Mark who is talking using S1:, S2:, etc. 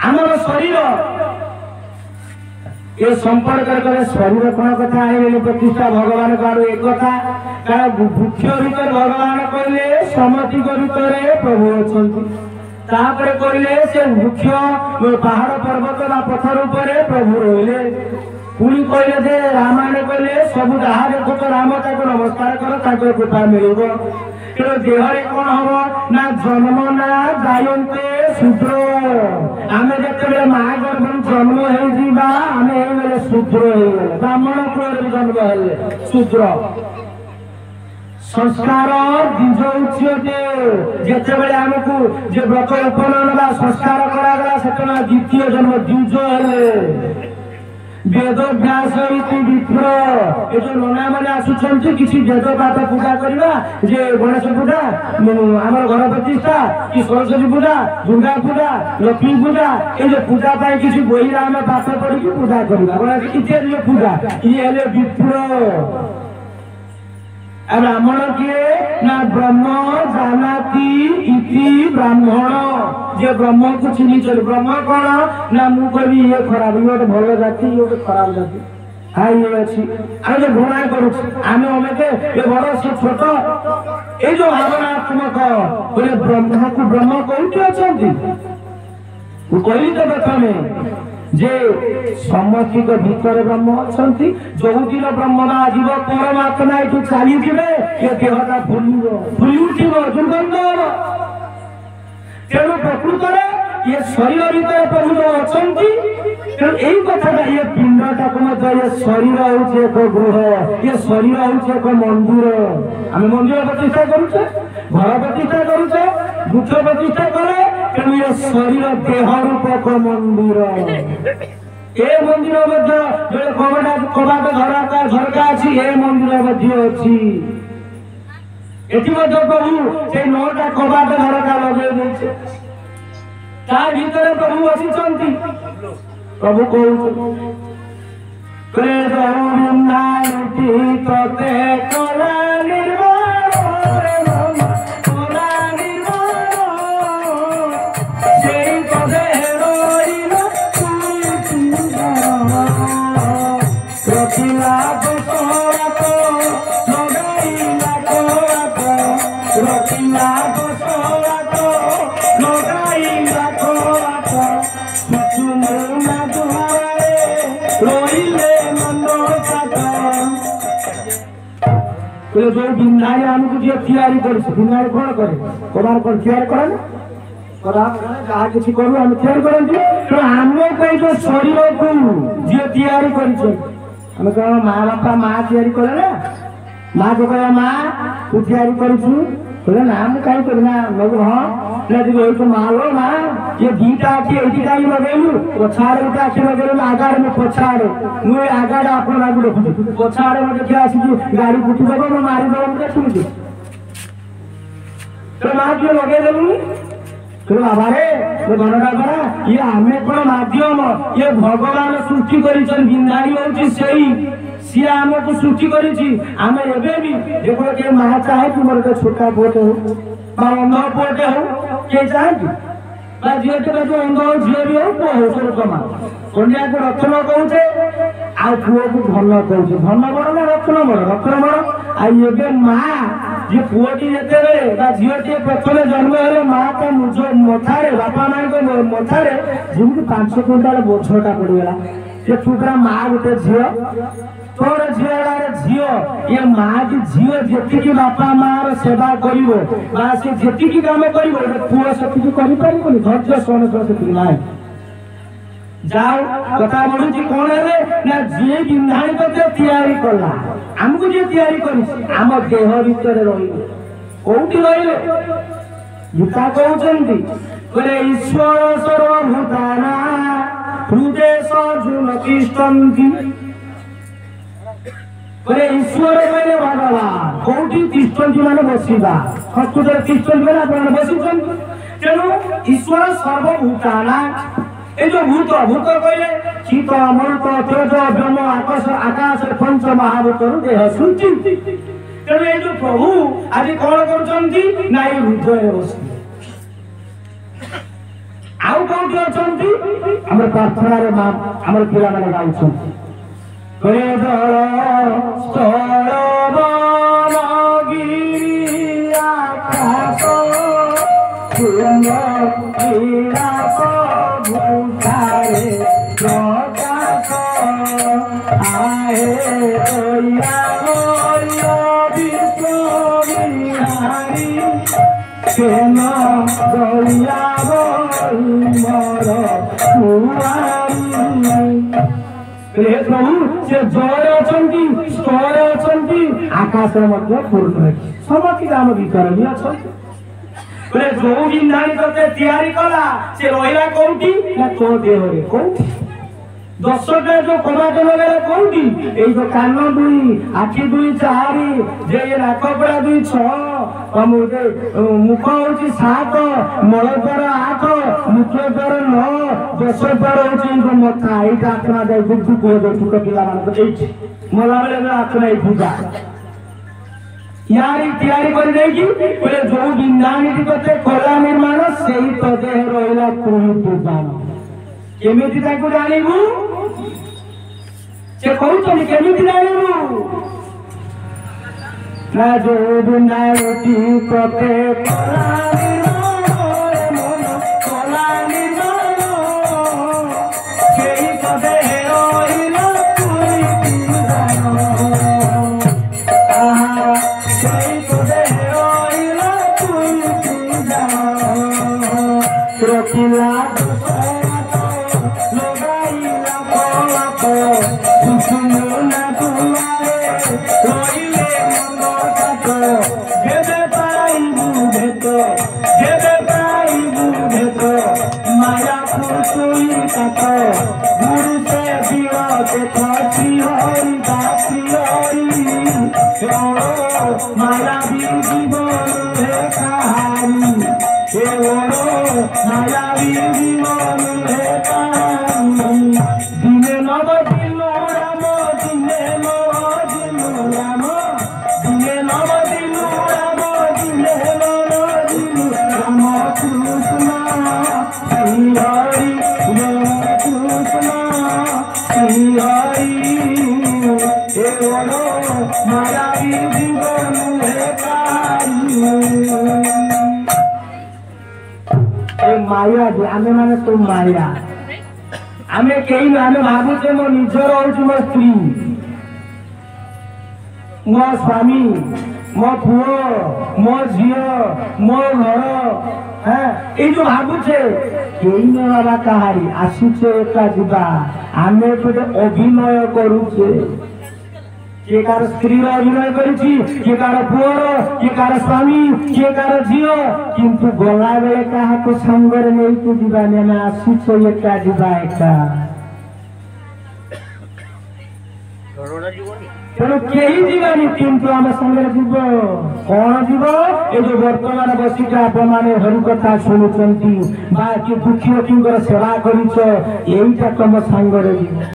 S1: आमर शरीर ये संपर्क करे शरीर कौन कथा आने प्रतिष्ठा भगवान का एक कथा कारण वृक्ष भीतर भगवान कहले समति भितर प्रभु अच्छा कहले से वृक्ष पहाड़ पर्वत पथर उपर प्रभु रहिले पुणी कहले जे रामायण कहले सब जहाँ देख तो राम ताको नमस्कार कर कृपा मिल तेणु देहरे कौन हम ना जन्म ना जायते शूद्र आम जो माँ गर्भ जन्म हो शूद्र हो ब्राह्मण कुल जन्म हेले शूद्र संस्कार बीज उच्यते जिते आमको जे व्रत उपनयन संस्कार करागला से द्वितीय जन्म द्विज हेले वेद व्यास विप्र ये जो नना मैंने आसुंच किसी वेद पाठ पूजा करवा जे गणेश पूजा आम घर प्रतिष्ठा कि सरस्वती पूजा दुर्गा पूजा लक्ष्मी पूजा ये जो पूजा पाई किसी बही आम पाठ पढ़ी पूजा करवा इत्यादि जो पूजा ये हेले विप्र ब्राह्मण किए ना ब्रह्म जानाति इति ब्राह्मण जे ब्रह्म को चिन्ह चल ब्रह्म कौन ना मु कवि ये खराब ये गोटे भल जाति ये गोटे खराब जाति हाँ ये अच्छी आम जो घृणा करुमें ये बड़ से छोट ये जो भावनात्मक बोले ब्रह्म को ब्रह्म कौटी अच्छा कहली तो प्रथम जे समष्टि भीतर ब्रह्म अच्छा जो दिन ब्रह्म आजीव परमात्मा ये चली ये देहटा फुली उठब दुर्गंध तेणु प्रकृत ये शरीर भीतर प्रभु जो अच्छा तेणु यही कथा ये पिंडटा को ये शरीर हूँ एक गृह ये शरीर हूँ एक मंदिर आम मंदिर प्रतिष्ठा करुचे घर प्रतिष्ठा करुचे वृक्ष प्रतिष्ठा करे तेणु ये शरीर देह रूपक मंदिर ए मंदिर जो कबाट झरका अच्छी ए मंदिर अच्छी प्रभु से 9टा कबाट झरका लगे भीतर प्रभु बसी प्रभु जो बिंधाई आमको जी तैयारी बिंधाई कौन करे कबार कौन तैयार करे जहाँ किसी करूँ आम तैयार करती आम कहीं जो शरीर को जी तैयारी करें माँ बापा माँ तैयारी करे ना माँ को कह माँ तू तैयारी कर ना मुझे कहीं करना मैं हाँ तो माँ लो माँ ये दीटा आखि एटा लगेलु पछाड़ गोटे आखि लगेलु आगाड़ में पछाड़ मुझे आगाड़ आप देखुँ पछाड़ मत किए आसिक गाड़ी फुटी देव मैं मारिदेव मुझे शुणुची तो माँ किए लगेदेलु बाबा रे गणटा करा ये आम कौन मध्यम ये भगवान सृष्टि करिंधाई हूँ सी आम को सृष्टि करें भी देखो के माँ चाहे कि मोर छोटा पुटे हो अंध पुटे हो किए चाहे झील जो अंध हो झील भी हो पुह हो सब माँ कन्या को रत्न कहे आ पुओ को धन कहे धन बड़ ना रत्न बड़ आई माँ जी पुटी जिते झीलटी प्रथम जन्म हेले माँ तो निज मथारे बापा माँ मथारे जमी 5 क्विंटाल बोझटा पड़गला ये टुकड़ा माँ गोटे झील तोर झी ये माँ की झी जी बापा माँ सेवा कर जी कम कर पुओ से कर धैर्य सहन से ना जाओ कथा बढ़ुची कौन है ना जी बिंधाई तैयारी कला आमको जी तैयारी आम देह भितर रही गीता कहते बोले ईश्वर सर्वभूताना हृदय सजुन तिष्ठन्ति बोले ईश्वर कहले भगवान कौटी तिष्ठन्ति माने बसिबा संस्कृत तिष्ठन्ति माने आपण बसिछन तेणु ईश्वर सर्वभूताना ए जो भूत भूत कहले शीत अमृत तेज ब्रह्म आकाश आकाश पंच महाभूत देह सृष्टि तेणु ये जो प्रभु आज कौन कर हृदय बस आउ कौन କୋଉଠି ଅଛନ୍ତି ଆମର ପ୍ରାର୍ଥନାରେ ଆମର ପିଲାମାନେ ଗାଉଛନ୍ତି प्रभु से जय अछंती स्तर अछंती आकाश मध्य पूर्ण अछि समति राम भीतर भी अछंती बोले जो बिंधानी तते तैयारी कला से रहिला कोठी ना तो देहरे कोठी 10टा जो कमाट लगाला कोठी एई जो कान दुई आखि दुई चारि जे नाकपड़ा दुई 6 मुख होची 7 मलपर 8 मुखपर 9 10पर होची मथा एटा आत्मा जाय बुद्धि को जो छुट पिला मान को एठी मला बेले आत्मा ए पूजा यारी तैयारी कर देगी बोले जो बिंदानी तते कला निर्माण सेही तो देह रहिला कोई पूजा केमिति ताको जानिबु से कहउछनी केमिति जानिबु ना जो बिंदानी तते कला निर्माण सेही तो देह रहिला कोई पूजा सेही तो देह रहिला कोई पूजा रखिला माया गुरु से माया भी जीवन है कहानी माया भी जीवन है कहानी दिने नव दिनो राम दिने नव दिनो राम दिने नव दिनो राम दिने नव दिनो राम कृष्ण श्री हरि राम कृष्ण श्री हरि माया भी जीवन है कहानी माया आमे माने तो माया आमे कहीं आमे भावुचे मो निजर होउची मो स्त्री मो स्वामी मो पुओ मो झियो मो घर हैं ए जो भावुचे कहीं न बाबा कहारी आसुचे एका जिबा आमे तो अभिनय करूचे के कार स्त्री अभिनय करिछि के कार पुओर के कार स्वामी के कार झियो किंतु गला बेले कहा को संगर नहीं तो दीवाने में आसुच एका दिबा एका तेणु केही जीवानी किंतु आम संगे जीव कौन जीव ए जो वर्तमान बसिका आपने हरि कथा शुणुचंती बा कि दुखी लोक सेवा करिछ एईटा तुम संगे जीव।